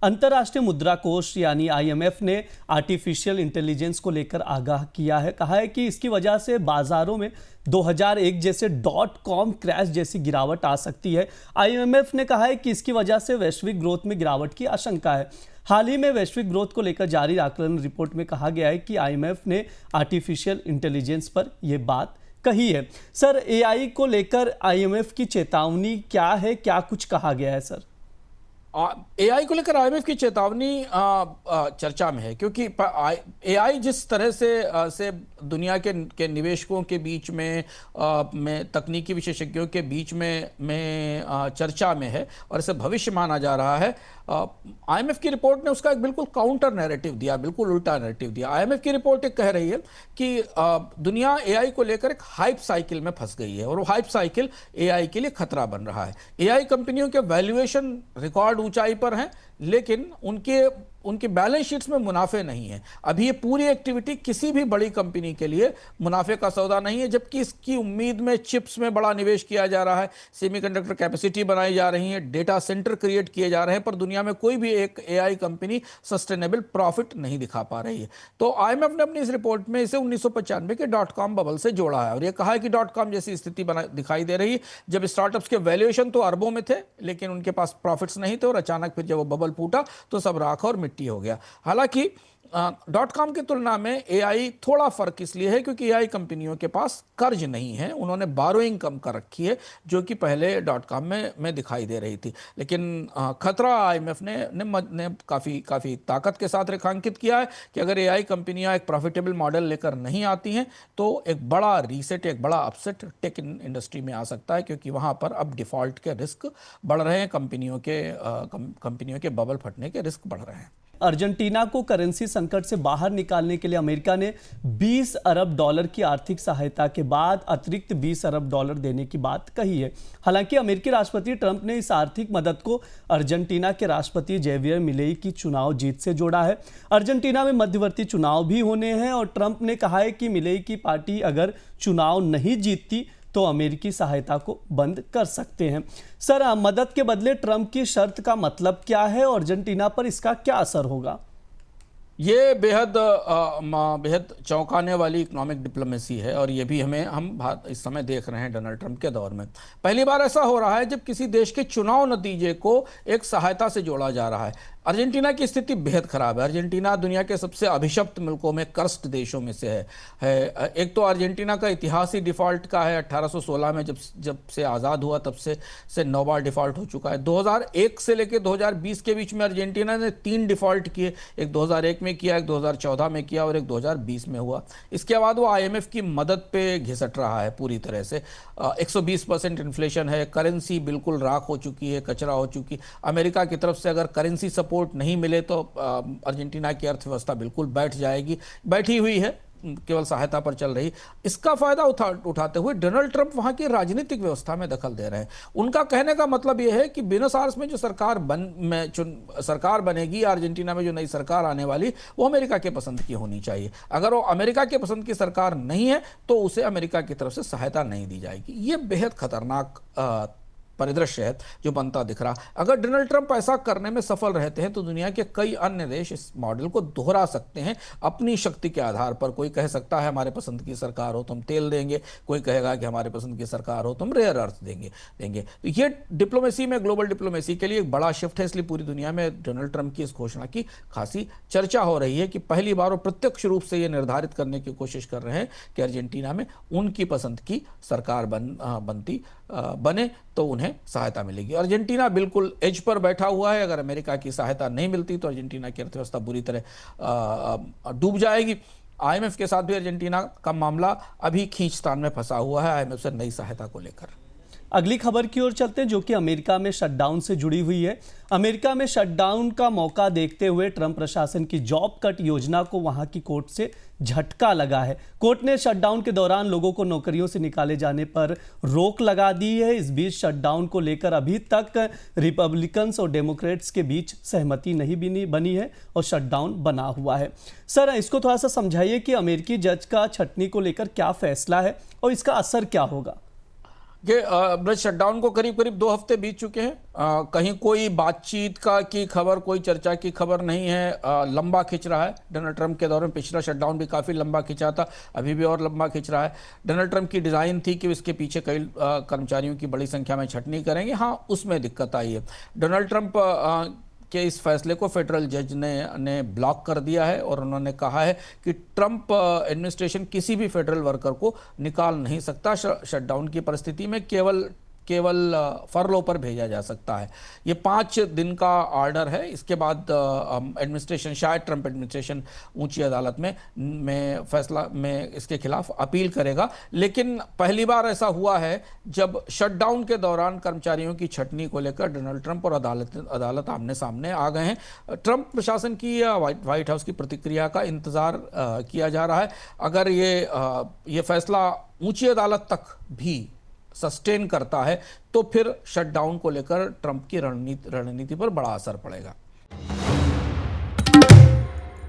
अंतर्राष्ट्रीय मुद्रा कोष यानी आईएमएफ ने आर्टिफिशियल इंटेलिजेंस को लेकर आगाह किया है। कहा है कि इसकी वजह से बाजारों में 2001 जैसे .com क्रैश जैसी गिरावट आ सकती है। आईएमएफ ने कहा है कि इसकी वजह से वैश्विक ग्रोथ में गिरावट की आशंका है। हाल ही में वैश्विक ग्रोथ को लेकर जारी आकलन रिपोर्ट में कहा गया है कि आईएमएफ ने आर्टिफिशियल इंटेलिजेंस पर यह बात कही है। सर, एआई को लेकर आईएमएफ की चेतावनी क्या है, क्या कुछ कहा गया है सर? एआई को लेकर आईएमएफ की चेतावनी चर्चा में है, क्योंकि एआई जिस तरह से दुनिया के निवेशकों के बीच में तकनीकी विशेषज्ञों के बीच में चर्चा में है और इसे भविष्य माना जा रहा है। आईएमएफ की रिपोर्ट ने उसका एक बिल्कुल काउंटर नैरेटिव दिया, बिल्कुल उल्टा नैरेटिव दिया। आईएमएफ की रिपोर्ट एक कह रही है कि दुनिया एआई को लेकर एक हाइप साइकिल में फंस गई है और वो हाइप साइकिल एआई के लिए खतरा बन रहा है। एआई कंपनियों के वैल्यूएशन रिकॉर्ड ऊंचाई पर हैं, लेकिन उनके बैलेंस शीट्स में मुनाफे नहीं है। अभी ये पूरी एक्टिविटी किसी भी बड़ी कंपनी के लिए मुनाफे का सौदा नहीं है, जबकि इसकी उम्मीद में चिप्स में बड़ा निवेश किया जा रहा है, सेमीकंडक्टर कैपेसिटी बनाई जा रही है, डेटा सेंटर क्रिएट किए जा रहे हैं, पर दुनिया में कोई भी एक एआई कंपनी सस्टेनेबल प्रॉफिट नहीं दिखा पा रही है। तो आईएमएफ ने अपनी इस रिपोर्ट में इसे 1995 के .com बबल से जोड़ा है और यह कहा है कि .com जैसी स्थिति दिखाई दे रही है, जब स्टार्टअप्स के वैल्यूएशन तो अरबों में थे, लेकिन उनके पास प्रॉफिट्स नहीं थे और अचानक फिर जब वो बबल फूटा तो सब राख और मिट्टी हो गया। हालांकि .com की तुलना में एआई थोड़ा फर्क इसलिए है क्योंकि एआई कंपनियों के पास कर्ज नहीं है, उन्होंने बारोइंग कम कर रखी है, जो कि पहले .com में दिखाई दे रही थी। लेकिन खतरा आईएमएफ ने काफ़ी ताकत के साथ रेखांकित किया है कि अगर एआई कंपनियां एक प्रॉफिटेबल मॉडल लेकर नहीं आती हैं तो एक बड़ा रीसेट, एक बड़ा अपसेट टेक इंडस्ट्री में आ सकता है, क्योंकि वहां पर अब डिफॉल्ट के रिस्क बढ़ रहे हैं, कंपनियों के बबल फटने के रिस्क बढ़ रहे हैं। अर्जेंटीना को करेंसी संकट से बाहर निकालने के लिए अमेरिका ने 20 अरब डॉलर की आर्थिक सहायता के बाद अतिरिक्त 20 अरब डॉलर देने की बात कही है। हालांकि अमेरिकी राष्ट्रपति ट्रंप ने इस आर्थिक मदद को अर्जेंटीना के राष्ट्रपति जेवियर मिलेई की चुनाव जीत से जोड़ा है। अर्जेंटीना में मध्यवर्ती चुनाव भी होने हैं और ट्रंप ने कहा है कि मिलेई की पार्टी अगर चुनाव नहीं जीतती तो अमेरिकी सहायता को बंद कर सकते हैं। सर, मदद के बदले ट्रंप की शर्त का मतलब क्या है और अर्जेंटीना पर इसका क्या असर होगा? ये बेहद चौंकाने वाली इकोनॉमिक डिप्लोमेसी है और ये भी हम इस समय देख रहे हैं डोनाल्ड ट्रंप के दौर में। पहली बार ऐसा हो रहा है जब किसी देश के चुनाव नतीजे को एक सहायता से जोड़ा जा रहा है। अर्जेंटीना की स्थिति बेहद खराब है। अर्जेंटीना दुनिया के सबसे अभिशप्त मुल्कों में, कर्स्ट देशों में से है। एक तो अर्जेंटीना का इतिहास ही डिफ़ॉल्ट का है। 1816 में जब से आज़ाद हुआ तब से 9 बार डिफ़ॉल्ट हो चुका है। 2001 से लेकर 2020 के बीच में अर्जेंटीना ने 3 डिफ़ॉल्ट किए, एक 2001 में किया, एक 2014 में किया और एक 2020 में हुआ। इसके बाद वो आईएमएफ की मदद पे घिसट रहा है पूरी तरह से। 120% इन्फ्लेशन है, करेंसी बिल्कुल राख हो चुकी है, कचरा हो चुकी। अमेरिका की तरफ से अगर करेंसी सपोर्ट नहीं मिले तो अर्जेंटीना की अर्थव्यवस्था बिल्कुल बैठी हुई है, केवल सहायता पर चल रही। इसका फायदा उठाते हुए डोनाल्ड ट्रंप वहां की राजनीतिक व्यवस्था में दखल दे रहे हैं। उनका कहने का मतलब यह है कि ब्यूनस आयर्स में जो सरकार बनेगी, अर्जेंटीना में जो नई सरकार आने वाली, वो अमेरिका के पसंद की होनी चाहिए। अगर वो अमेरिका के पसंद की सरकार नहीं है तो उसे अमेरिका की तरफ से सहायता नहीं दी जाएगी। ये बेहद खतरनाक परिदृश्य है जो बनता दिख रहा। अगर डोनाल्ड ट्रंप ऐसा करने में सफल रहते हैं तो दुनिया के कई अन्य देश इस मॉडल को दोहरा सकते हैं अपनी शक्ति के आधार पर। कोई कह सकता है हमारे पसंद की सरकार हो तो हम तेल देंगे, कोई कहेगा कि हमारे पसंद की सरकार हो तो हम रेयर अर्थ देंगे। तो ये डिप्लोमेसी में, ग्लोबल डिप्लोमेसी के लिए एक बड़ा शिफ्ट है। इसलिए पूरी दुनिया में डोनाल्ड ट्रंप की इस घोषणा की खासी चर्चा हो रही है कि पहली बार वो प्रत्यक्ष रूप से ये निर्धारित करने की कोशिश कर रहे हैं कि अर्जेंटीना में उनकी पसंद की सरकार बने तो उन्हें सहायता मिलेगी। अर्जेंटीना बिल्कुल एज पर बैठा हुआ है। अगर अमेरिका की सहायता नहीं मिलती तो अर्जेंटीना की अर्थव्यवस्था बुरी तरह डूब जाएगी। आईएमएफ के साथ भी अर्जेंटीना का मामला अभी खींचतान में फंसा हुआ है आईएमएफ से नई सहायता को लेकर। अगली खबर की ओर चलते हैं जो कि अमेरिका में शटडाउन से जुड़ी हुई है। अमेरिका में शटडाउन का मौका देखते हुए ट्रंप प्रशासन की जॉब कट योजना को वहां की कोर्ट से झटका लगा है। कोर्ट ने शटडाउन के दौरान लोगों को नौकरियों से निकाले जाने पर रोक लगा दी है। इस बीच शटडाउन को लेकर अभी तक रिपब्लिकन्स और डेमोक्रेट्स के बीच सहमति नहीं बनी है और शटडाउन बना हुआ है। सर, इसको थोड़ा सा समझाइए कि अमेरिकी जज का छटनी को लेकर क्या फैसला है और इसका असर क्या होगा? कि ब्रज शटडाउन को करीब करीब 2 हफ्ते बीत चुके हैं। कहीं कोई बातचीत की खबर, कोई चर्चा की खबर नहीं है। लंबा खिंच रहा है। डोनाल्ड ट्रंप के दौरान पिछला शटडाउन भी काफ़ी लंबा खिंचा था, अभी भी और लंबा खिंच रहा है। डोनाल्ड ट्रंप की डिज़ाइन थी कि इसके पीछे कई कर्मचारियों की बड़ी संख्या में छंटनी करेंगे। हाँ, उसमें दिक्कत आई है। डोनाल्ड ट्रंप के इस फैसले को फेडरल जज ने ब्लॉक कर दिया है और उन्होंने कहा है कि ट्रंप एडमिनिस्ट्रेशन किसी भी फेडरल वर्कर को निकाल नहीं सकता। शटडाउन की परिस्थिति में केवल फरलो पर भेजा जा सकता है। ये 5 दिन का ऑर्डर है। इसके बाद एडमिनिस्ट्रेशन, शायद ट्रंप एडमिनिस्ट्रेशन ऊंची अदालत में फैसला में इसके खिलाफ अपील करेगा। लेकिन पहली बार ऐसा हुआ है जब शटडाउन के दौरान कर्मचारियों की छंटनी को लेकर डोनाल्ड ट्रंप और अदालत आमने सामने आ गए हैं। ट्रंप प्रशासन की व्हाइट हाउस की प्रतिक्रिया का इंतजार किया जा रहा है। अगर ये फैसला ऊंची अदालत तक भी सस्टेन करता है तो फिर शटडाउन को लेकर ट्रंप की रणनीति पर बड़ा असर पड़ेगा।